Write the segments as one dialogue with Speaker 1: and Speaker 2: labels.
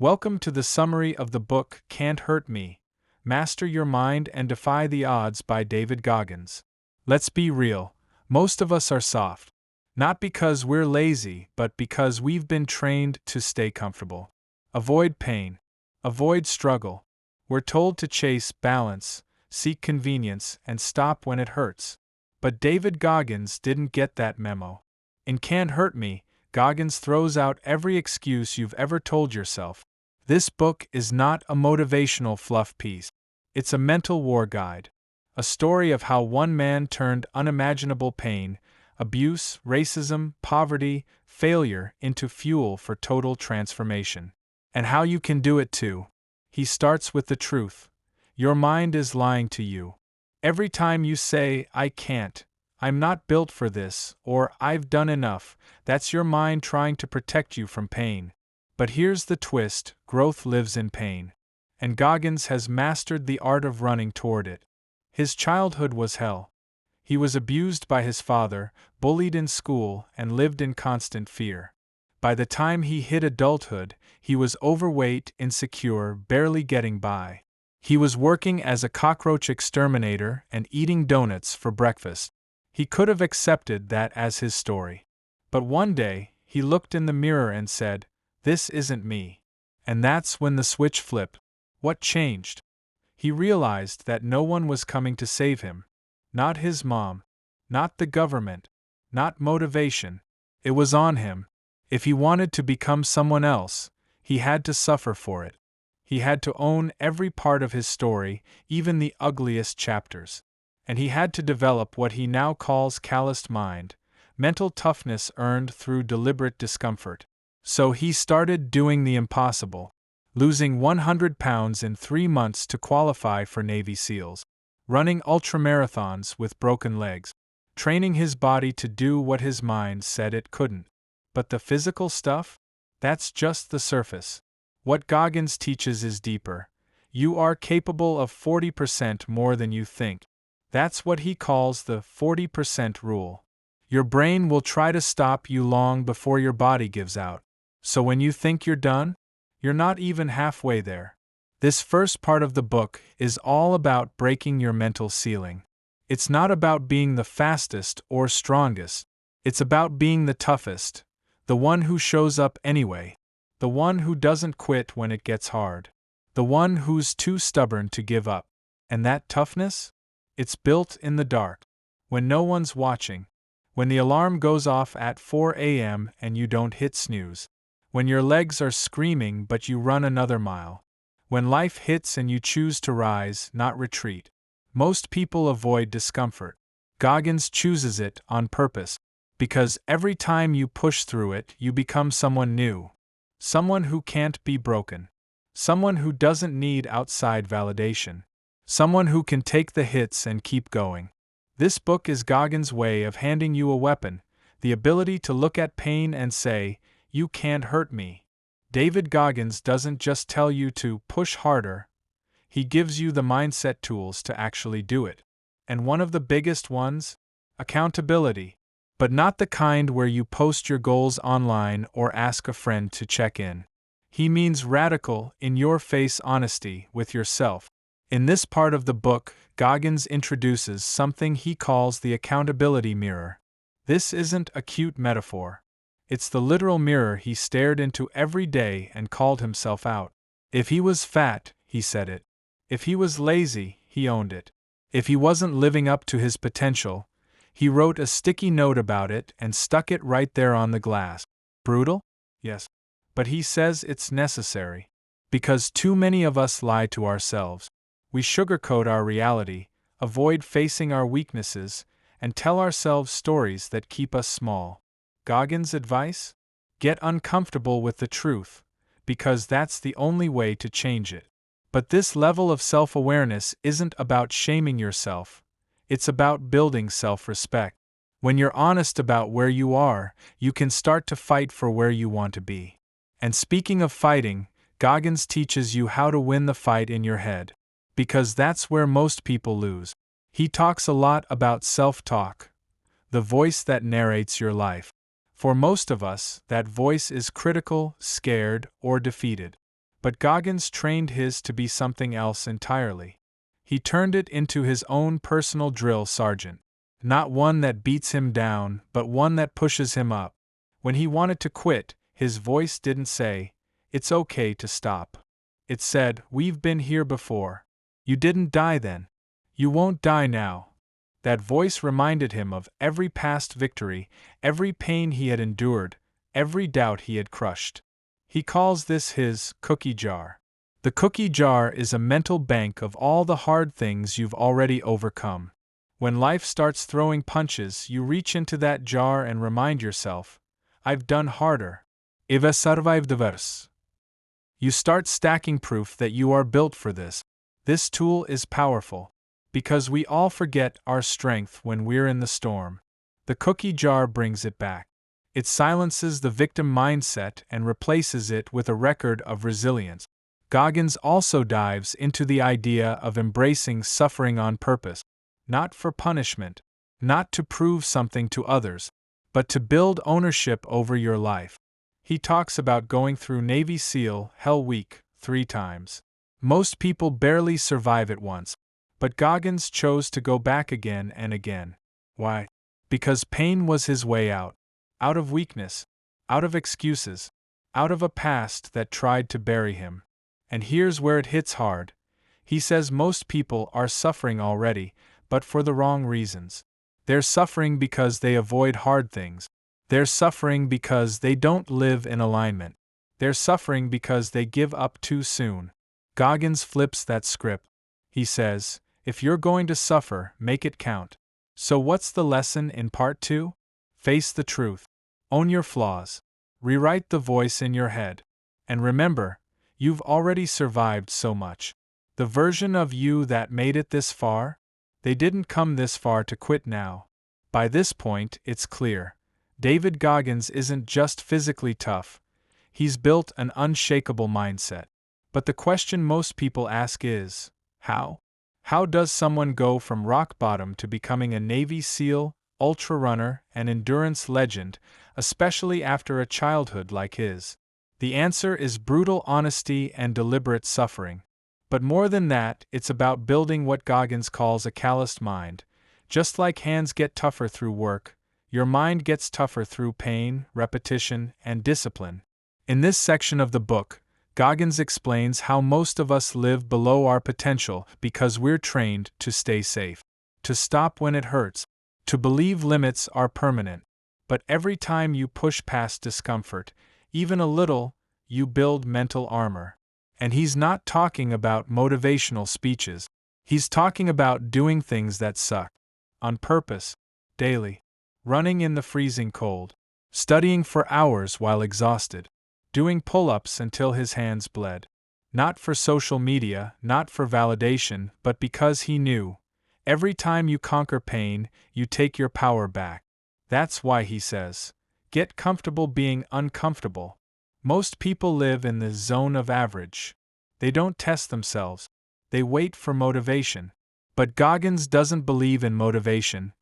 Speaker 1: Welcome to the summary of the book Can't Hurt Me, Master Your Mind and Defy the Odds by David Goggins. Let's be real, most of us are soft. Not because we're lazy, but because we've been trained to stay comfortable. Avoid pain. Avoid struggle. We're told to chase balance, seek convenience, and stop when it hurts. But David Goggins didn't get that memo. In Can't Hurt Me, Goggins throws out every excuse you've ever told yourself. This book is not a motivational fluff piece. It's a mental war guide. A story of how one man turned unimaginable pain, abuse, racism, poverty, failure into fuel for total transformation. And how you can do it too. He starts with the truth. Your mind is lying to you. Every time you say, "I can't," "I'm not built for this," or "I've done enough," that's your mind trying to protect you from pain. But here's the twist: growth lives in pain. And Goggins has mastered the art of running toward it. His childhood was hell. He was abused by his father, bullied in school, and lived in constant fear. By the time he hit adulthood, he was overweight, insecure, barely getting by. He was working as a cockroach exterminator and eating donuts for breakfast. He could have accepted that as his story. But one day, he looked in the mirror and said, "This isn't me." And that's when the switch flipped. What changed? He realized that no one was coming to save him. Not his mom. Not the government. Not motivation. It was on him. If he wanted to become someone else, he had to suffer for it. He had to own every part of his story, even the ugliest chapters. And he had to develop what he now calls calloused mind, mental toughness earned through deliberate discomfort. So he started doing the impossible, losing 100 pounds in 3 months to qualify for Navy SEALs, running ultramarathons with broken legs, training his body to do what his mind said it couldn't. But the physical stuff? That's just the surface. What Goggins teaches is deeper. You are capable of 40% more than you think. That's what he calls the 40% rule. Your brain will try to stop you long before your body gives out. So when you think you're done, you're not even halfway there. This first part of the book is all about breaking your mental ceiling. It's not about being the fastest or strongest. It's about being the toughest, the one who shows up anyway, the one who doesn't quit when it gets hard, the one who's too stubborn to give up. And that toughness? It's built in the dark, when no one's watching, when the alarm goes off at 4 a.m. and you don't hit snooze. When your legs are screaming but you run another mile. When life hits and you choose to rise, not retreat. Most people avoid discomfort. Goggins chooses it on purpose. Because every time you push through it, you become someone new. Someone who can't be broken. Someone who doesn't need outside validation. Someone who can take the hits and keep going. This book is Goggins' way of handing you a weapon, the ability to look at pain and say, "You can't hurt me." David Goggins doesn't just tell you to push harder, he gives you the mindset tools to actually do it. And one of the biggest ones? Accountability. But not the kind where you post your goals online or ask a friend to check in. He means radical, in-your-face honesty with yourself. In this part of the book, Goggins introduces something he calls the accountability mirror. This isn't a cute metaphor. It's the literal mirror he stared into every day and called himself out. If he was fat, he said it. If he was lazy, he owned it. If he wasn't living up to his potential, he wrote a sticky note about it and stuck it right there on the glass. Brutal? Yes. But he says it's necessary. Because too many of us lie to ourselves. We sugarcoat our reality, avoid facing our weaknesses, and tell ourselves stories that keep us small. Goggins' advice? Get uncomfortable with the truth, because that's the only way to change it. But this level of self-awareness isn't about shaming yourself. It's about building self-respect. When you're honest about where you are, you can start to fight for where you want to be. And speaking of fighting, Goggins teaches you how to win the fight in your head. Because that's where most people lose. He talks a lot about self-talk, the voice that narrates your life. For most of us, that voice is critical, scared, or defeated. But Goggins trained his to be something else entirely. He turned it into his own personal drill sergeant. Not one that beats him down, but one that pushes him up. When he wanted to quit, his voice didn't say, "It's okay to stop." It said, "We've been here before. You didn't die then. You won't die now." That voice reminded him of every past victory, every pain he had endured, every doubt he had crushed. He calls this his cookie jar. The cookie jar is a mental bank of all the hard things you've already overcome. When life starts throwing punches, you reach into that jar and remind yourself, "I've done harder. I've survived worse." You start stacking proof that you are built for this. This tool is powerful, because we all forget our strength when we're in the storm. The cookie jar brings it back. It silences the victim mindset and replaces it with a record of resilience. Goggins also dives into the idea of embracing suffering on purpose, not for punishment, not to prove something to others, but to build ownership over your life. He talks about going through Navy SEAL Hell Week 3 times. Most people barely survive it once, but Goggins chose to go back again and again. Why? Because pain was his way out. Out of weakness, out of excuses, out of a past that tried to bury him. And here's where it hits hard. He says most people are suffering already, but for the wrong reasons. They're suffering because they avoid hard things. They're suffering because they don't live in alignment. They're suffering because they give up too soon. Goggins flips that script. He says, if you're going to suffer, make it count. So what's the lesson in part 2? Face the truth. Own your flaws. Rewrite the voice in your head. And remember, you've already survived so much. The version of you that made it this far? They didn't come this far to quit now. By this point, it's clear. David Goggins isn't just physically tough. He's built an unshakable mindset. But the question most people ask is, how? How does someone go from rock bottom to becoming a Navy SEAL, ultra runner, and endurance legend, especially after a childhood like his? The answer is brutal honesty and deliberate suffering. But more than that, it's about building what Goggins calls a calloused mind. Just like hands get tougher through work, your mind gets tougher through pain, repetition, and discipline. In this section of the book, Goggins explains how most of us live below our potential because we're trained to stay safe, to stop when it hurts, to believe limits are permanent. But every time you push past discomfort, even a little, you build mental armor. And he's not talking about motivational speeches. He's talking about doing things that suck. On purpose, daily. Running in the freezing cold. Studying for hours while exhausted. Doing pull-ups until his hands bled. Not for social media, not for validation, but because he knew. Every time you conquer pain, you take your power back. That's why he says, get comfortable being uncomfortable. Most people live in the zone of average. They don't test themselves. They wait for motivation. But Goggins doesn't believe in motivation.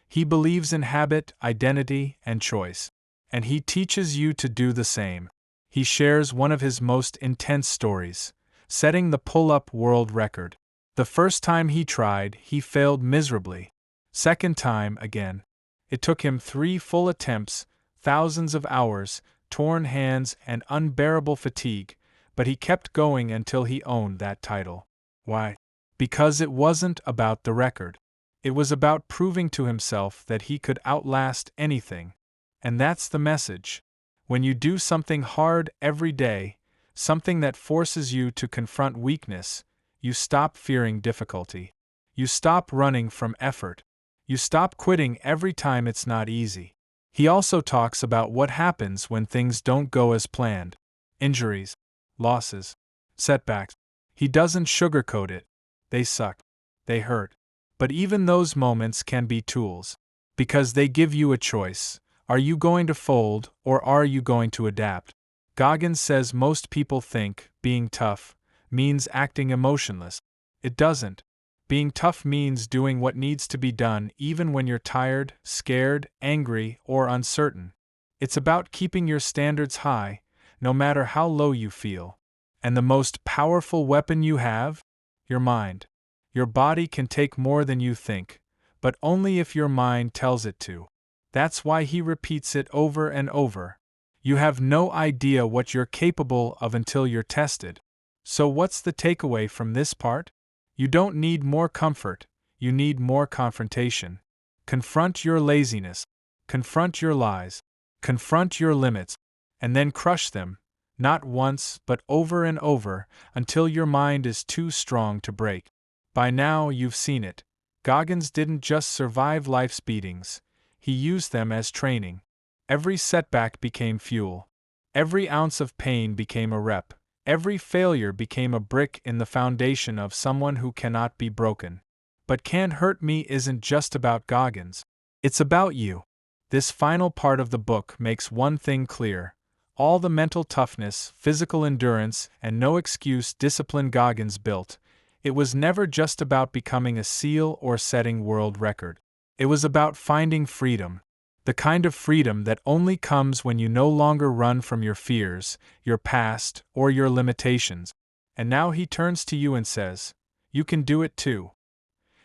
Speaker 1: He believes in habit, identity, and choice. And he teaches you to do the same. He shares one of his most intense stories, setting the pull-up world record. The first time he tried, he failed miserably. Second time, again. It took him 3 full attempts, thousands of hours, torn hands, and unbearable fatigue, but he kept going until he owned that title. Why? Because it wasn't about the record. It was about proving to himself that he could outlast anything. And that's the message. When you do something hard every day, something that forces you to confront weakness, you stop fearing difficulty. You stop running from effort. You stop quitting every time it's not easy. He also talks about what happens when things don't go as planned. Injuries, losses, setbacks. He doesn't sugarcoat it. They suck. They hurt. But even those moments can be tools. Because they give you a choice. Are you going to fold, or are you going to adapt? Goggins says most people think being tough means acting emotionless. It doesn't. Being tough means doing what needs to be done even when you're tired, scared, angry, or uncertain. It's about keeping your standards high, no matter how low you feel. And the most powerful weapon you have? Your mind. Your body can take more than you think, but only if your mind tells it to. That's why he repeats it over and over. You have no idea what you're capable of until you're tested. So what's the takeaway from this part? You don't need more comfort, you need more confrontation. Confront your laziness, confront your lies, confront your limits, and then crush them, not once but over and over, until your mind is too strong to break. By now you've seen it. Goggins didn't just survive life's beatings, he used them as training. Every setback became fuel. Every ounce of pain became a rep. Every failure became a brick in the foundation of someone who cannot be broken. But Can't Hurt Me isn't just about Goggins. It's about you. This final part of the book makes one thing clear. All the mental toughness, physical endurance, and no excuse discipline Goggins built, it was never just about becoming a SEAL or setting world record. It was about finding freedom. The kind of freedom that only comes when you no longer run from your fears, your past, or your limitations. And now he turns to you and says, you can do it too.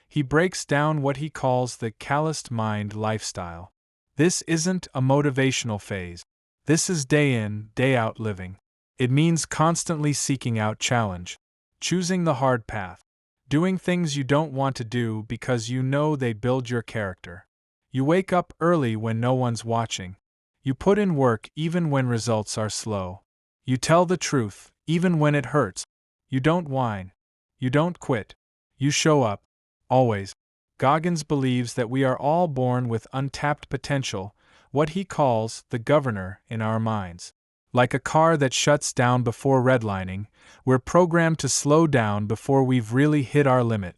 Speaker 1: He breaks down what he calls the calloused mind lifestyle. This isn't a motivational phase. This is day in, day out living. It means constantly seeking out challenge, choosing the hard path, doing things you don't want to do because you know they build your character. You wake up early when no one's watching. You put in work even when results are slow. You tell the truth, even when it hurts. You don't whine. You don't quit. You show up. Always. Goggins believes that we are all born with untapped potential, what he calls the governor in our minds. Like a car that shuts down before redlining, we're programmed to slow down before we've really hit our limit.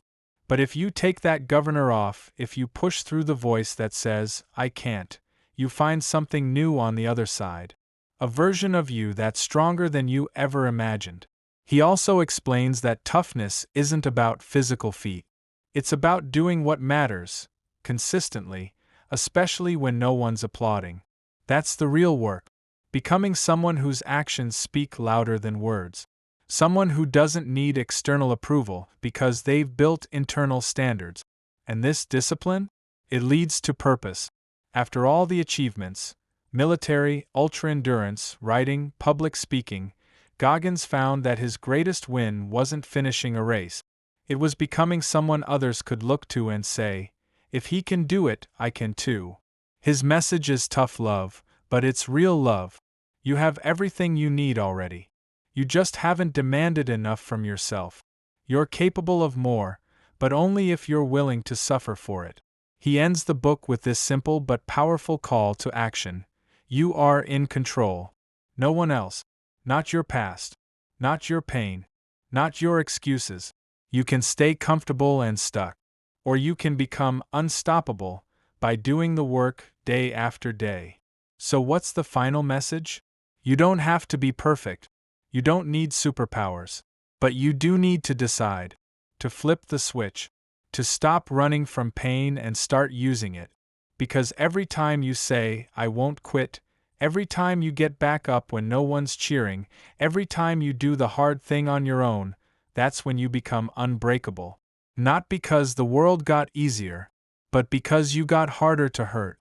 Speaker 1: But if you take that governor off, if you push through the voice that says, I can't, you find something new on the other side. A version of you that's stronger than you ever imagined. He also explains that toughness isn't about physical feat. It's about doing what matters, consistently, especially when no one's applauding. That's the real work. Becoming someone whose actions speak louder than words. Someone who doesn't need external approval because they've built internal standards. And this discipline? It leads to purpose. After all the achievements, military, ultra-endurance, writing, public speaking, Goggins found that his greatest win wasn't finishing a race. It was becoming someone others could look to and say, if he can do it, I can too. His message is tough love, but it's real love. You have everything you need already. You just haven't demanded enough from yourself. You're capable of more, but only if you're willing to suffer for it. He ends the book with this simple but powerful call to action. You are in control. No one else. Not your past. Not your pain. Not your excuses. You can stay comfortable and stuck. Or you can become unstoppable by doing the work day after day. So what's the final message? You don't have to be perfect. You don't need superpowers. But you do need to decide. To flip the switch. To stop running from pain and start using it. Because every time you say, I won't quit, every time you get back up when no one's cheering, every time you do the hard thing on your own, that's when you become unbreakable. Not because the world got easier, but because you got harder to hurt.